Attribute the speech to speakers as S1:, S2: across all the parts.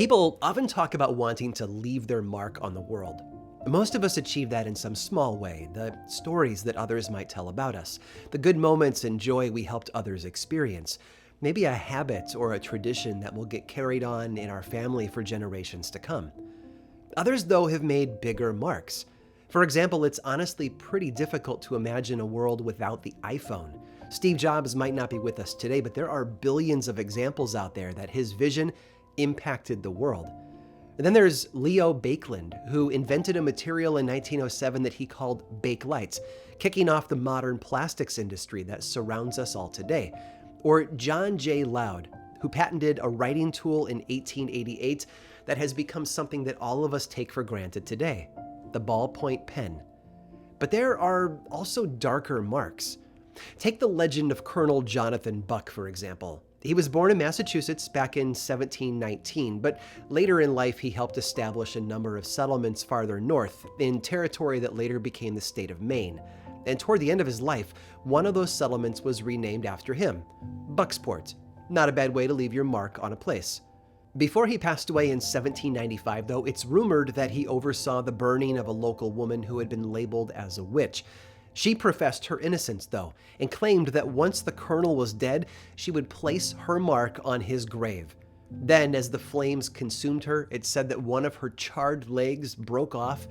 S1: People often talk about wanting to leave their mark on the world. Most of us achieve that in some small way, the stories that others might tell about us, the good moments and joy we helped others experience, maybe a habit or a tradition that will get carried on in our family for generations to come. Others, though, have made bigger marks. For example, it's honestly pretty difficult to imagine a world without the iPhone. Steve Jobs might not be with us today, but there are billions of examples out there that his vision impacted the world. And then there's Leo Baekeland, who invented a material in 1907 that he called Bakelights, kicking off the modern plastics industry that surrounds us all today. Or John J. Loud, who patented a writing tool in 1888 that has become something that all of us take for granted today, the ballpoint pen. But there are also darker marks. Take the legend of Colonel Jonathan Buck, for example. He was born in Massachusetts back in 1719, but later in life he helped establish a number of settlements farther north in territory that later became the state of Maine. And toward the end of his life, one of those settlements was renamed after him, Bucksport. Not a bad way to leave your mark on a place. Before he passed away in 1795, though, it's rumored that he oversaw the burning of a local woman who had been labeled as a witch. She professed her innocence, though, and claimed that once the colonel was dead, she would place her mark on his grave. Then, as the flames consumed her, it said that one of her charred legs broke off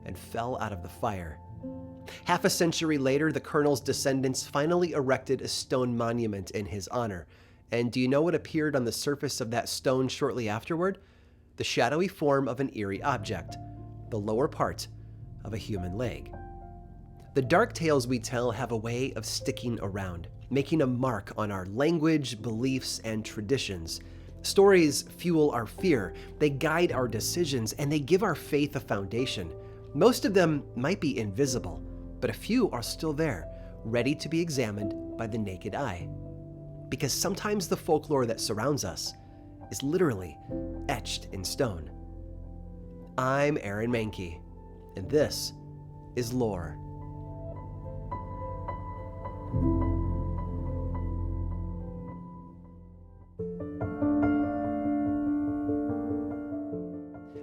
S1: and fell out of the fire. Half a century later, the colonel's descendants finally erected a stone monument in his honor. And do you know what appeared on the surface of that stone shortly afterward? The shadowy form of an eerie object, the lower part of a human leg. The dark tales we tell have a way of sticking around, making a mark on our language, beliefs, and traditions. Stories fuel our fear, they guide our decisions, and they give our faith a foundation. Most of them might be invisible, but a few are still there, ready to be examined by the naked eye. Because sometimes the folklore that surrounds us is literally etched in stone. I'm Aaron Mankey, and this is Lore.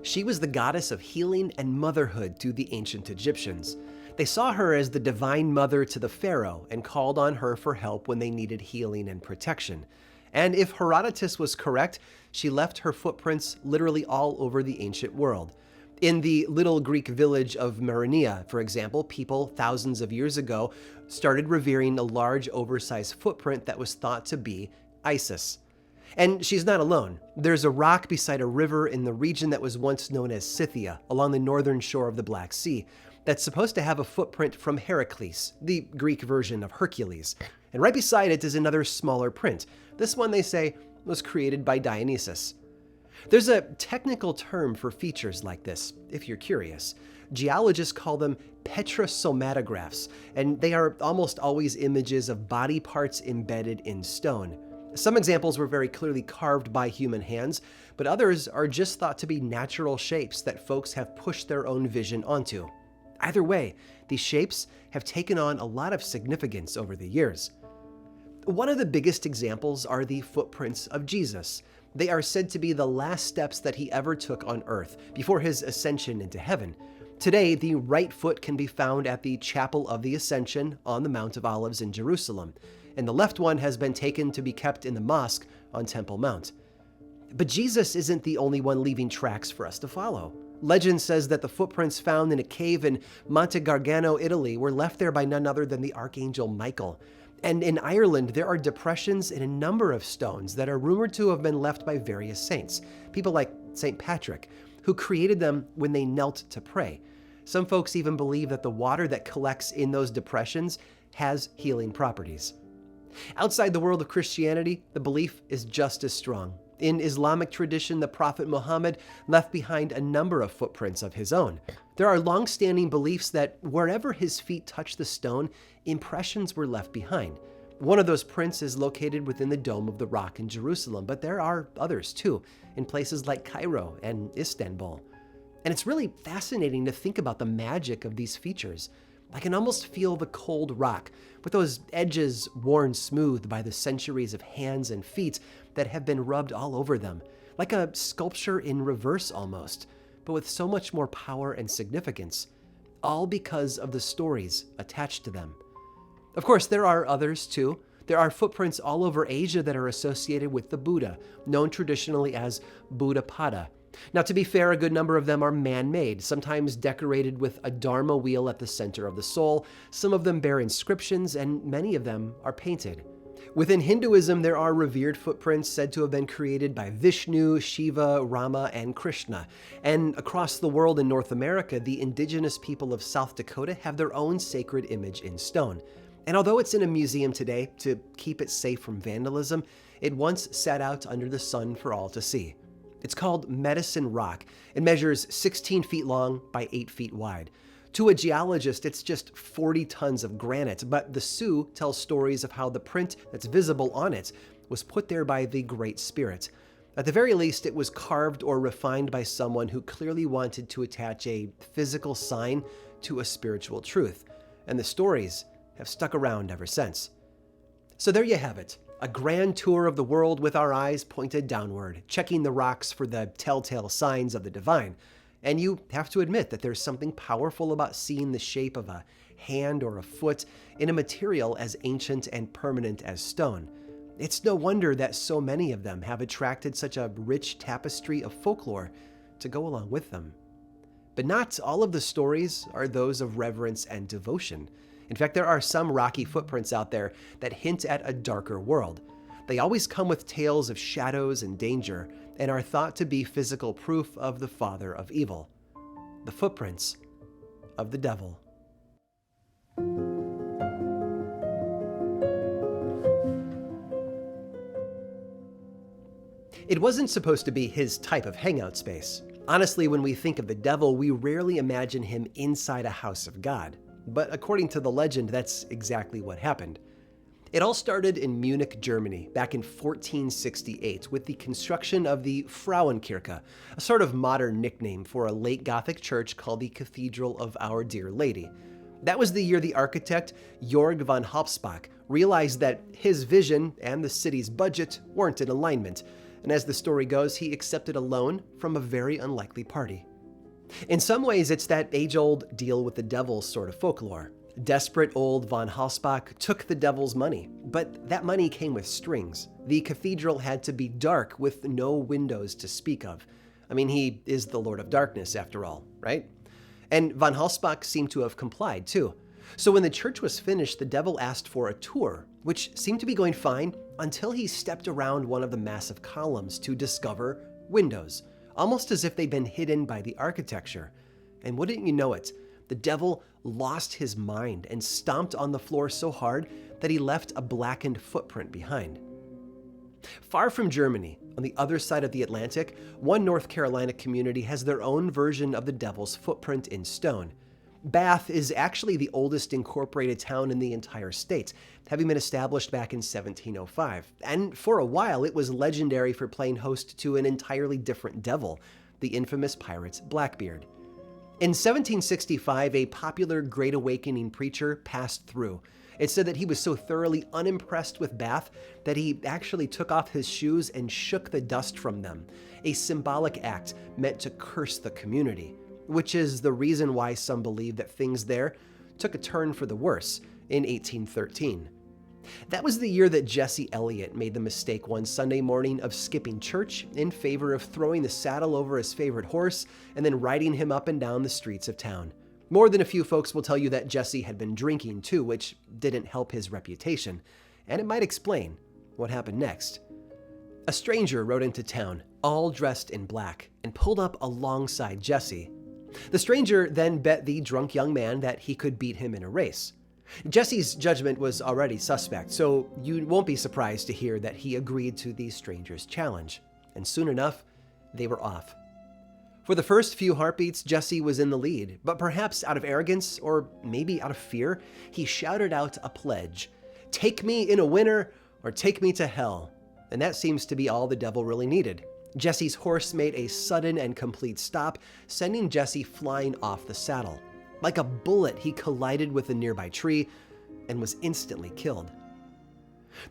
S1: She was the goddess of healing and motherhood to the ancient Egyptians. They saw her as the divine mother to the pharaoh and called on her for help when they needed healing and protection. And if Herodotus was correct, she left her footprints literally all over the ancient world. In the little Greek village of Maroneia, for example, people thousands of years ago started revering a large oversized footprint that was thought to be Isis. And she's not alone. There's a rock beside a river in the region that was once known as Scythia, along the northern shore of the Black Sea, that's supposed to have a footprint from Heracles, the Greek version of Hercules. And right beside it is another smaller print. This one, they say, was created by Dionysus. There's a technical term for features like this, if you're curious. Geologists call them petrosomatographs, and they are almost always images of body parts embedded in stone. Some examples were very clearly carved by human hands, but others are just thought to be natural shapes that folks have pushed their own vision onto. Either way, these shapes have taken on a lot of significance over the years. One of the biggest examples are the footprints of Jesus. They are said to be the last steps that he ever took on earth before his ascension into heaven. Today, the right foot can be found at the Chapel of the Ascension on the Mount of Olives in Jerusalem, and the left one has been taken to be kept in the mosque on Temple Mount. But Jesus isn't the only one leaving tracks for us to follow. Legend says that the footprints found in a cave in Monte Gargano, Italy, were left there by none other than the Archangel Michael. And in Ireland, there are depressions in a number of stones that are rumored to have been left by various saints, people like St. Patrick, who created them when they knelt to pray. Some folks even believe that the water that collects in those depressions has healing properties. Outside the world of Christianity, the belief is just as strong. In Islamic tradition, the Prophet Muhammad left behind a number of footprints of his own. There are long-standing beliefs that wherever his feet touched the stone, impressions were left behind. One of those prints is located within the Dome of the Rock in Jerusalem, but there are others too, in places like Cairo and Istanbul. And it's really fascinating to think about the magic of these features. I can almost feel the cold rock, with those edges worn smooth by the centuries of hands and feet that have been rubbed all over them. like a sculpture in reverse almost, but with so much more power and significance, all because of the stories attached to them. Of course, there are others too. There are footprints all over Asia that are associated with the Buddha, known traditionally as Buddhapada. Now, to be fair, a good number of them are man-made, sometimes decorated with a dharma wheel at the center of the soul. Some of them bear inscriptions, and many of them are painted. Within Hinduism, there are revered footprints said to have been created by Vishnu, Shiva, Rama, and Krishna. And across the world in North America, the indigenous people of South Dakota have their own sacred image in stone. And although it's in a museum today to keep it safe from vandalism, it once sat out under the sun for all to see. It's called Medicine Rock. It measures 16 feet long by 8 feet wide. To a geologist, it's just 40 tons of granite, but the Sioux tells stories of how the print that's visible on it was put there by the Great Spirit. At the very least, it was carved or refined by someone who clearly wanted to attach a physical sign to a spiritual truth, and the stories have stuck around ever since. So there you have it. A grand tour of the world with our eyes pointed downward, checking the rocks for the telltale signs of the divine. And you have to admit that there's something powerful about seeing the shape of a hand or a foot in a material as ancient and permanent as stone. It's no wonder that so many of them have attracted such a rich tapestry of folklore to go along with them. But not all of the stories are those of reverence and devotion. In fact, there are some rocky footprints out there that hint at a darker world. They always come with tales of shadows and danger, and are thought to be physical proof of the father of evil, the footprints of the devil. It wasn't supposed to be his type of hangout space. Honestly, when we think of the devil, we rarely imagine him inside a house of God. But according to the legend, that's exactly what happened. It all started in Munich, Germany, back in 1468, with the construction of the Frauenkirche, a sort of modern nickname for a late Gothic church called the Cathedral of Our Dear Lady. That was the year the architect, Georg von Halbsbach, realized that his vision and the city's budget weren't in alignment, and as the story goes, he accepted a loan from a very unlikely party. In some ways, it's that age-old deal with the devil sort of folklore. Desperate old von Halsbach took the devil's money, but that money came with strings. The cathedral had to be dark with no windows to speak of. I mean, he is the Lord of Darkness after all, right? And von Halsbach seemed to have complied too. So when the church was finished, the devil asked for a tour, which seemed to be going fine until he stepped around one of the massive columns to discover windows, almost as if they'd been hidden by the architecture. And wouldn't you know it, the devil lost his mind and stomped on the floor so hard that he left a blackened footprint behind. Far from Germany, on the other side of the Atlantic, one North Carolina community has their own version of the devil's footprint in stone. Bath is actually the oldest incorporated town in the entire state, having been established back in 1705. And for a while, it was legendary for playing host to an entirely different devil, the infamous pirate Blackbeard. In 1765, a popular Great Awakening preacher passed through. It said that he was so thoroughly unimpressed with Bath that he actually took off his shoes and shook the dust from them, a symbolic act meant to curse the community, which is the reason why some believe that things there took a turn for the worse in 1813. That was the year that Jesse Elliott made the mistake one Sunday morning of skipping church in favor of throwing the saddle over his favorite horse and then riding him up and down the streets of town. More than a few folks will tell you that Jesse had been drinking too, which didn't help his reputation, and it might explain what happened next. A stranger rode into town, all dressed in black, and pulled up alongside Jesse. The stranger then bet the drunk young man that he could beat him in a race. Jesse's judgment was already suspect, so you won't be surprised to hear that he agreed to the stranger's challenge. And soon enough, they were off. For the first few heartbeats, Jesse was in the lead, but perhaps out of arrogance, or maybe out of fear, he shouted out a pledge. "Take me in a winner, or take me to hell." And that seems to be all the devil really needed. Jesse's horse made a sudden and complete stop, sending Jesse flying off the saddle. Like a bullet, he collided with a nearby tree and was instantly killed.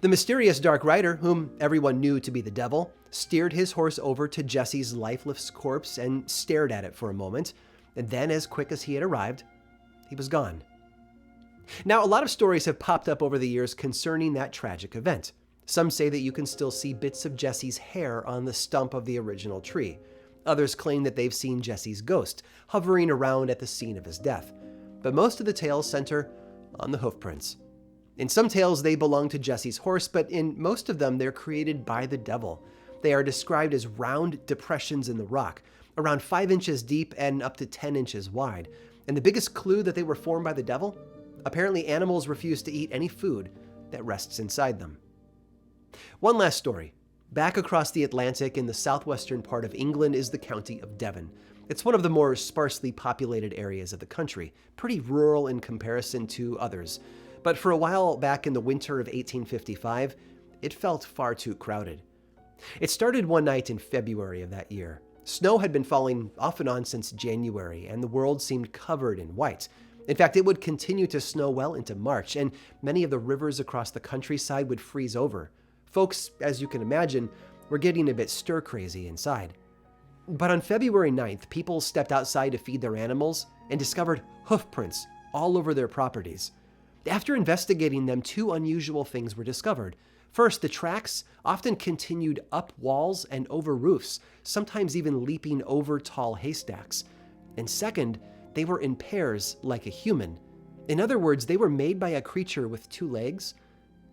S1: The mysterious Dark Rider, whom everyone knew to be the devil, steered his horse over to Jesse's lifeless corpse and stared at it for a moment, and then, as quick as he had arrived, he was gone. Now, a lot of stories have popped up over the years concerning that tragic event. Some say that you can still see bits of Jesse's hair on the stump of the original tree. Others claim that they've seen Jesse's ghost hovering around at the scene of his death. But most of the tales center on the hoofprints. In some tales, they belong to Jesse's horse, but in most of them, they're created by the devil. They are described as round depressions in the rock, around 5 inches deep and up to 10 inches wide. And the biggest clue that they were formed by the devil? Apparently, animals refuse to eat any food that rests inside them. One last story. Back across the Atlantic in the southwestern part of England is the county of Devon. It's one of the more sparsely populated areas of the country, pretty rural in comparison to others. But for a while back in the winter of 1855, it felt far too crowded. It started one night in February of that year. Snow had been falling off and on since January, and the world seemed covered in white. In fact, it would continue to snow well into March, and many of the rivers across the countryside would freeze over. Folks, as you can imagine, were getting a bit stir-crazy inside. But on February 9th, people stepped outside to feed their animals and discovered hoof prints all over their properties. After investigating them, 2 unusual things were discovered. First, the tracks often continued up walls and over roofs, sometimes even leaping over tall haystacks. And second, they were in pairs like a human. In other words, they were made by a creature with 2 legs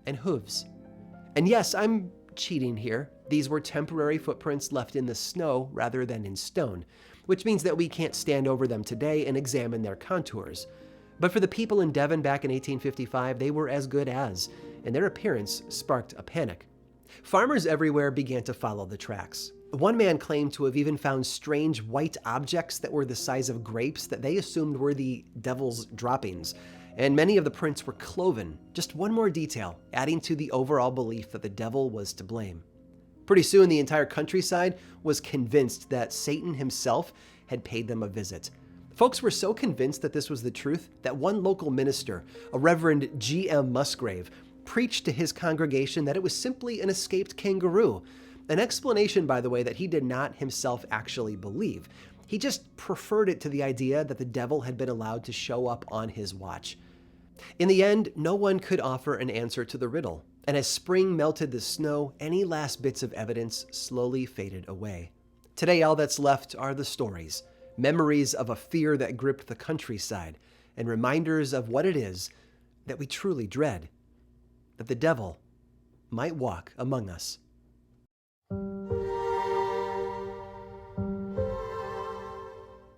S1: and hooves. And yes, I'm cheating here. These were temporary footprints left in the snow rather than in stone, which means that we can't stand over them today and examine their contours. But for the people in Devon back in 1855, they were as good as, and their appearance sparked a panic. Farmers everywhere began to follow the tracks. One man claimed to have even found strange white objects that were the size of grapes that they assumed were the devil's droppings, and many of the prints were cloven, just one more detail, adding to the overall belief that the devil was to blame. Pretty soon, the entire countryside was convinced that Satan himself had paid them a visit. Folks were so convinced that this was the truth that one local minister, a Reverend G.M. Musgrave, preached to his congregation that it was simply an escaped kangaroo. An explanation, by the way, that he did not himself actually believe. He just preferred it to the idea that the devil had been allowed to show up on his watch. In the end, no one could offer an answer to the riddle, and as spring melted the snow, any last bits of evidence slowly faded away. Today, all that's left are the stories, memories of a fear that gripped the countryside, and reminders of what it is that we truly dread, that the devil might walk among us.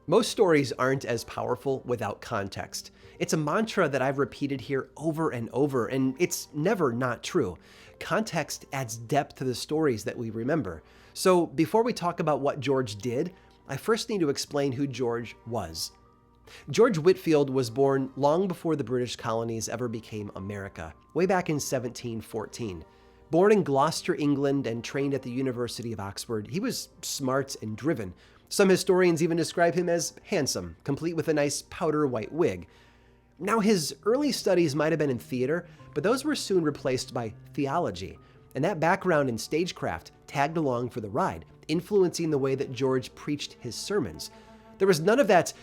S1: Most stories aren't as powerful without context. It's a mantra that I've repeated here over and over, and it's never not true. Context adds depth to the stories that we remember. So before we talk about what George did, I first need to explain who George was. George Whitfield was born long before the British colonies ever became America, way back in 1714. Born in Gloucester, England, and trained at the University of Oxford, he was smart and driven. Some historians even describe him as handsome, complete with a nice powder white wig. Now, his early studies might have been in theater, but those were soon replaced by theology, and that background in stagecraft tagged along for the ride, influencing the way that George preached his sermons. There was none of that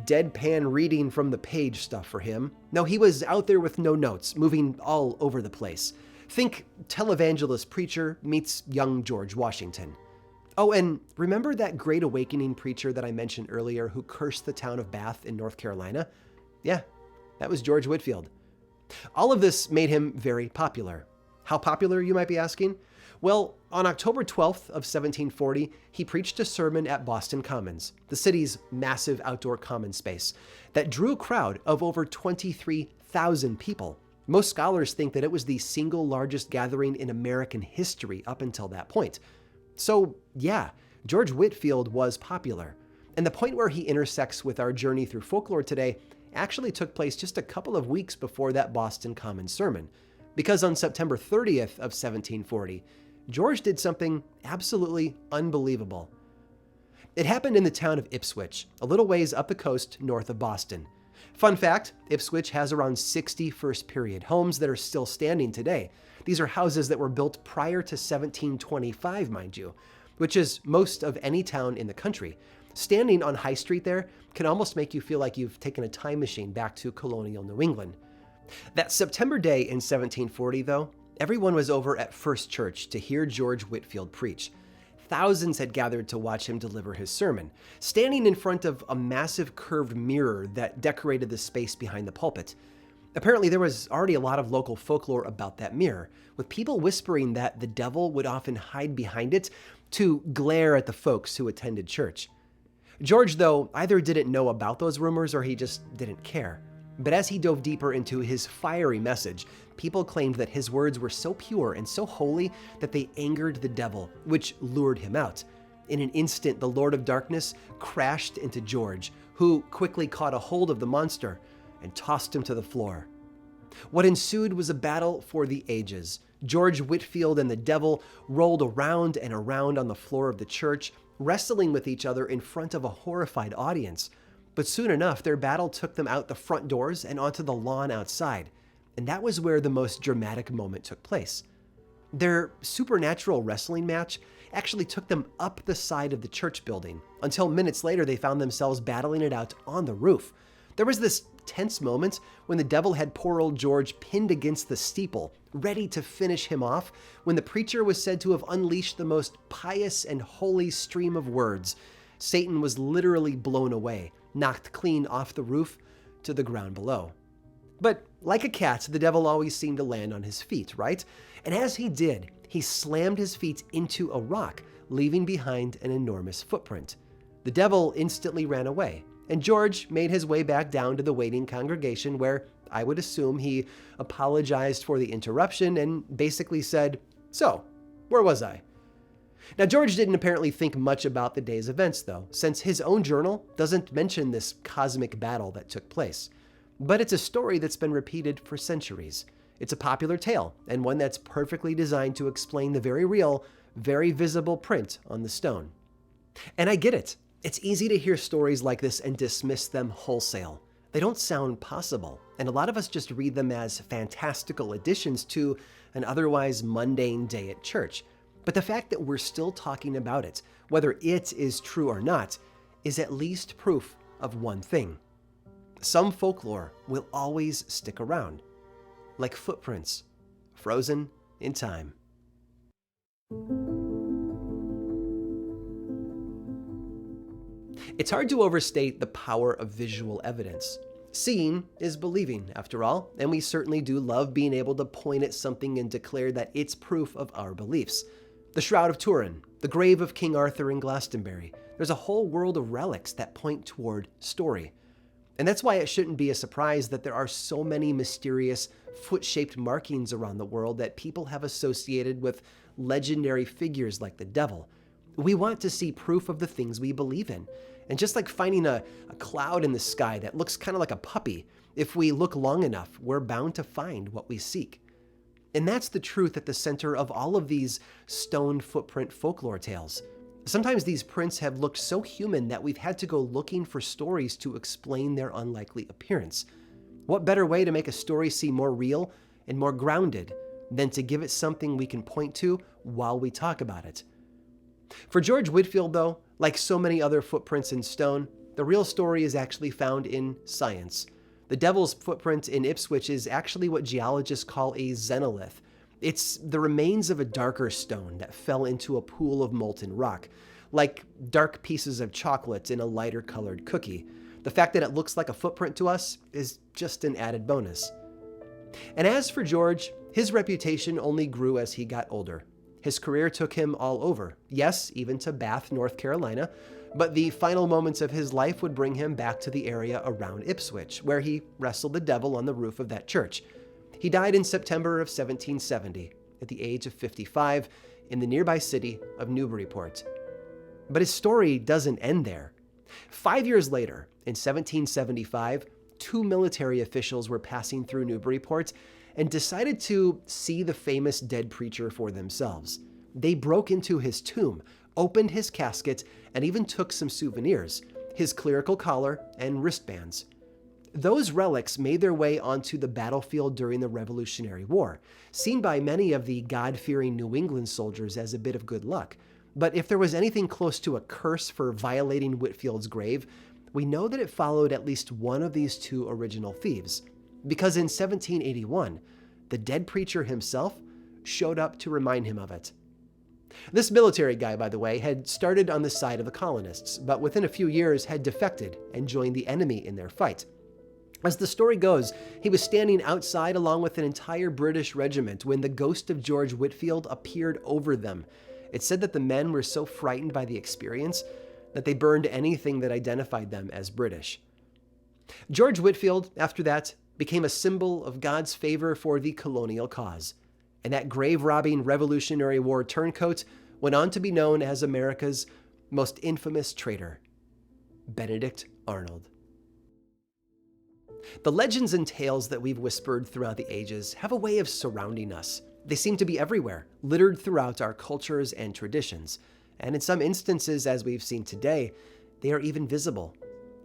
S1: deadpan reading from the page stuff for him. No, he was out there with no notes, moving all over the place. Think televangelist preacher meets young George Washington. Oh, and remember that Great Awakening preacher that I mentioned earlier who cursed the town of Bath in North Carolina? Yeah, that was George Whitfield. All of this made him very popular. How popular, you might be asking? Well, on October 12th of 1740, he preached a sermon at Boston Commons, the city's massive outdoor common space, that drew a crowd of over 23,000 people. Most scholars think that it was the single largest gathering in American history up until that point. So, yeah, George Whitfield was popular. And the point where he intersects with our journey through folklore today actually took place just a couple of weeks before that Boston Commons sermon. Because on September 30th of 1740, George did something absolutely unbelievable. It happened in the town of Ipswich, a little ways up the coast north of Boston. Fun fact, Ipswich has around 60 first period homes that are still standing today. These are houses that were built prior to 1725, mind you, which is most of any town in the country. Standing on High Street there can almost make you feel like you've taken a time machine back to colonial New England. That September day in 1740, though, everyone was over at First Church to hear George Whitfield preach. Thousands had gathered to watch him deliver his sermon, standing in front of a massive curved mirror that decorated the space behind the pulpit. Apparently, there was already a lot of local folklore about that mirror, with people whispering that the devil would often hide behind it to glare at the folks who attended church. George, though, either didn't know about those rumors or he just didn't care. But as he dove deeper into his fiery message, people claimed that his words were so pure and so holy that they angered the devil, which lured him out. In an instant, the Lord of Darkness crashed into George, who quickly caught a hold of the monster and tossed him to the floor. What ensued was a battle for the ages. George Whitfield and the devil rolled around and around on the floor of the church, wrestling with each other in front of a horrified audience. But soon enough, their battle took them out the front doors and onto the lawn outside. And that was where the most dramatic moment took place. Their supernatural wrestling match actually took them up the side of the church building, until minutes later they found themselves battling it out on the roof. There was this tense moment when the devil had poor old George pinned against the steeple, ready to finish him off, when the preacher was said to have unleashed the most pious and holy stream of words. Satan was literally blown away, knocked clean off the roof to the ground below. But like a cat, the devil always seemed to land on his feet, right? And as he did, he slammed his feet into a rock, leaving behind an enormous footprint. The devil instantly ran away, and George made his way back down to the waiting congregation, where I would assume he apologized for the interruption and basically said, "So, where was I?" Now, George didn't apparently think much about the day's events, though, since his own journal doesn't mention this cosmic battle that took place. But it's a story that's been repeated for centuries. It's a popular tale, and one that's perfectly designed to explain the very real, very visible print on the stone. And I get it. It's easy to hear stories like this and dismiss them wholesale. They don't sound possible, and a lot of us just read them as fantastical additions to an otherwise mundane day at church. But the fact that we're still talking about it, whether it is true or not, is at least proof of one thing. Some folklore will always stick around, like footprints frozen in time. It's hard to overstate the power of visual evidence. Seeing is believing, after all, and we certainly do love being able to point at something and declare that it's proof of our beliefs. The Shroud of Turin, the grave of King Arthur in Glastonbury, there's a whole world of relics that point toward story. And that's why it shouldn't be a surprise that there are so many mysterious foot-shaped markings around the world that people have associated with legendary figures like the devil. We want to see proof of the things we believe in. And just like finding a cloud in the sky that looks kind of like a puppy, if we look long enough, we're bound to find what we seek. And that's the truth at the center of all of these stone footprint folklore tales. Sometimes these prints have looked so human that we've had to go looking for stories to explain their unlikely appearance. What better way to make a story seem more real and more grounded than to give it something we can point to while we talk about it? For George Whitfield, though, like so many other footprints in stone, the real story is actually found in science. The devil's footprint in Ipswich is actually what geologists call a xenolith. It's the remains of a darker stone that fell into a pool of molten rock, like dark pieces of chocolate in a lighter colored cookie. The fact that it looks like a footprint to us is just an added bonus. And as for George, his reputation only grew as he got older. His career took him all over, yes, even to Bath, North Carolina, but the final moments of his life would bring him back to the area around Ipswich, where he wrestled the devil on the roof of that church. He died in September of 1770, at the age of 55, in the nearby city of Newburyport. But his story doesn't end there. 5 years later, in 1775, 2 military officials were passing through Newburyport and decided to see the famous dead preacher for themselves. They broke into his tomb, opened his casket, and even took some souvenirs, his clerical collar and wristbands. Those relics made their way onto the battlefield during the Revolutionary War, seen by many of the God-fearing New England soldiers as a bit of good luck. But if there was anything close to a curse for violating Whitfield's grave, we know that it followed at least one of these two original thieves. Because in 1781, the dead preacher himself showed up to remind him of it. This military guy, by the way, had started on the side of the colonists, but within a few years had defected and joined the enemy in their fight. As the story goes, he was standing outside along with an entire British regiment when the ghost of George Whitfield appeared over them. It said that the men were so frightened by the experience that they burned anything that identified them as British. George Whitfield, after that, became a symbol of God's favor for the colonial cause, and that grave-robbing Revolutionary War turncoat went on to be known as America's most infamous traitor, Benedict Arnold. The legends and tales that we've whispered throughout the ages have a way of surrounding us. They seem to be everywhere, littered throughout our cultures and traditions. And in some instances, as we've seen today, they are even visible.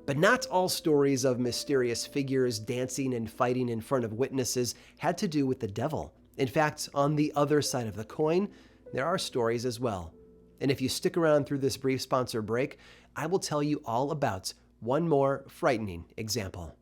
S1: But not all stories of mysterious figures dancing and fighting in front of witnesses had to do with the devil. In fact, on the other side of the coin, there are stories as well. And if you stick around through this brief sponsor break, I will tell you all about one more frightening example.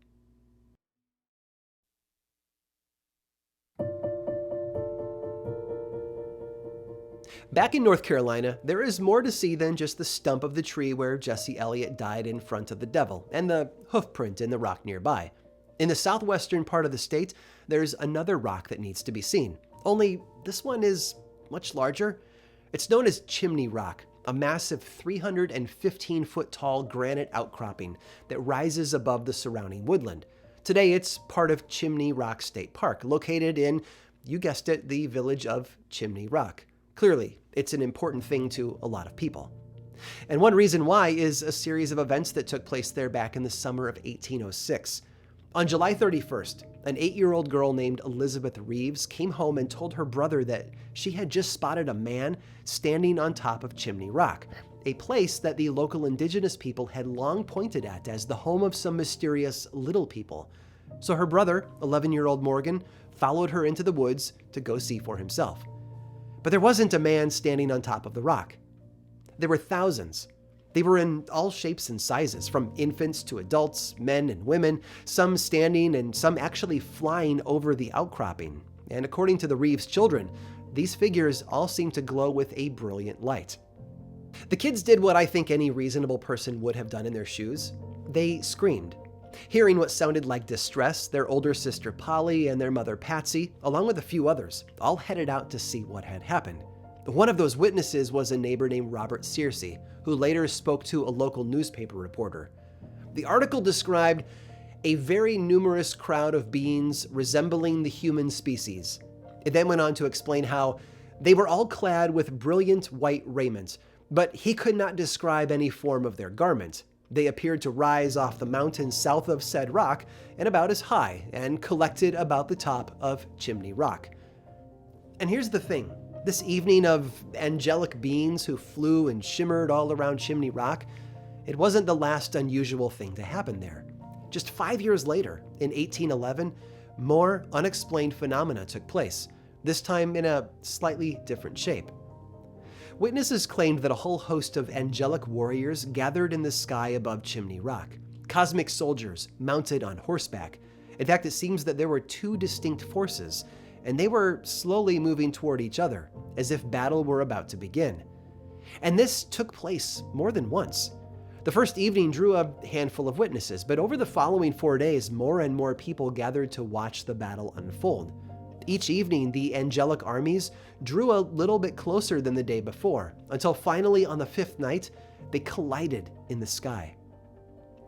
S1: Back in North Carolina, there is more to see than just the stump of the tree where Jesse Elliott died in front of the devil and the hoof print in the rock nearby. In the southwestern part of the state, there's another rock that needs to be seen, only this one is much larger. It's known as Chimney Rock, a massive 315-foot tall granite outcropping that rises above the surrounding woodland. Today, it's part of Chimney Rock State Park, located in, you guessed it, the village of Chimney Rock. Clearly, it's an important thing to a lot of people. And one reason why is a series of events that took place there back in the summer of 1806. On July 31st, an 8-year-old girl named Elizabeth Reeves came home and told her brother that she had just spotted a man standing on top of Chimney Rock, a place that the local indigenous people had long pointed at as the home of some mysterious little people. So her brother, 11-year-old Morgan, followed her into the woods to go see for himself. But there wasn't a man standing on top of the rock. There were thousands. They were in all shapes and sizes, from infants to adults, men and women, some standing and some actually flying over the outcropping. And according to the Reeves children, these figures all seemed to glow with a brilliant light. The kids did what I think any reasonable person would have done in their shoes. They screamed. Hearing what sounded like distress, their older sister Polly and their mother Patsy, along with a few others, all headed out to see what had happened. One of those witnesses was a neighbor named Robert Searcy, who later spoke to a local newspaper reporter. The article described a very numerous crowd of beings resembling the human species. It then went on to explain how they were all clad with brilliant white raiment, but he could not describe any form of their garment. They appeared to rise off the mountain south of said rock and about as high, and collected about the top of Chimney Rock. And here's the thing. This evening of angelic beings who flew and shimmered all around Chimney Rock, it wasn't the last unusual thing to happen there. Just 5 years later, in 1811, more unexplained phenomena took place, this time in a slightly different shape. Witnesses claimed that a whole host of angelic warriors gathered in the sky above Chimney Rock, cosmic soldiers mounted on horseback. In fact, it seems that there were two distinct forces, and they were slowly moving toward each other, as if battle were about to begin. And this took place more than once. The first evening drew a handful of witnesses, but over the following 4 days, more and more people gathered to watch the battle unfold. Each evening, the angelic armies drew a little bit closer than the day before, until finally on the 5th night, they collided in the sky.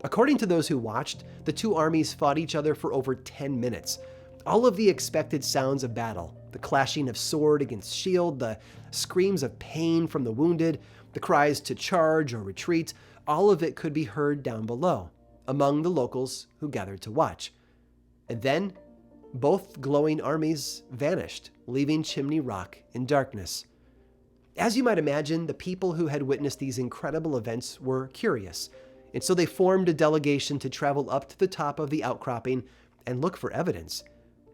S1: According to those who watched, the two armies fought each other for over 10 minutes. All of the expected sounds of battle, the clashing of sword against shield, the screams of pain from the wounded, the cries to charge or retreat, all of it could be heard down below, among the locals who gathered to watch. And then, both glowing armies vanished, leaving Chimney Rock in darkness. As you might imagine, the people who had witnessed these incredible events were curious. And so they formed a delegation to travel up to the top of the outcropping and look for evidence.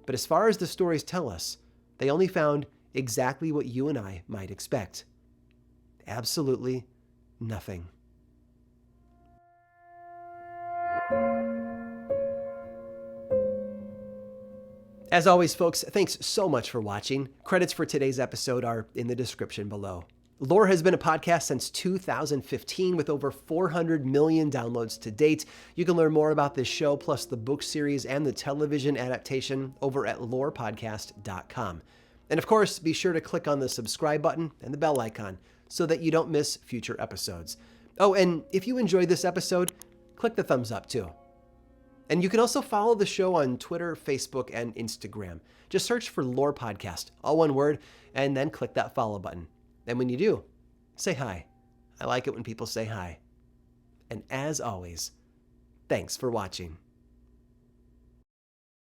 S1: But as far as the stories tell us, they only found exactly what you and I might expect. Absolutely nothing. As always, folks, thanks so much for watching. Credits for today's episode are in the description below. Lore has been a podcast since 2015 with over 400 million downloads to date. You can learn more about this show, plus the book series and the television adaptation over at lorepodcast.com. And of course, be sure to click on the subscribe button and the bell icon so that you don't miss future episodes. Oh, and if you enjoyed this episode, click the thumbs up too. And you can also follow the show on Twitter, Facebook, and Instagram. Just search for Lore Podcast, all one word, and then click that follow button. And when you do, say hi. I like it when people say hi. And as always, thanks for watching.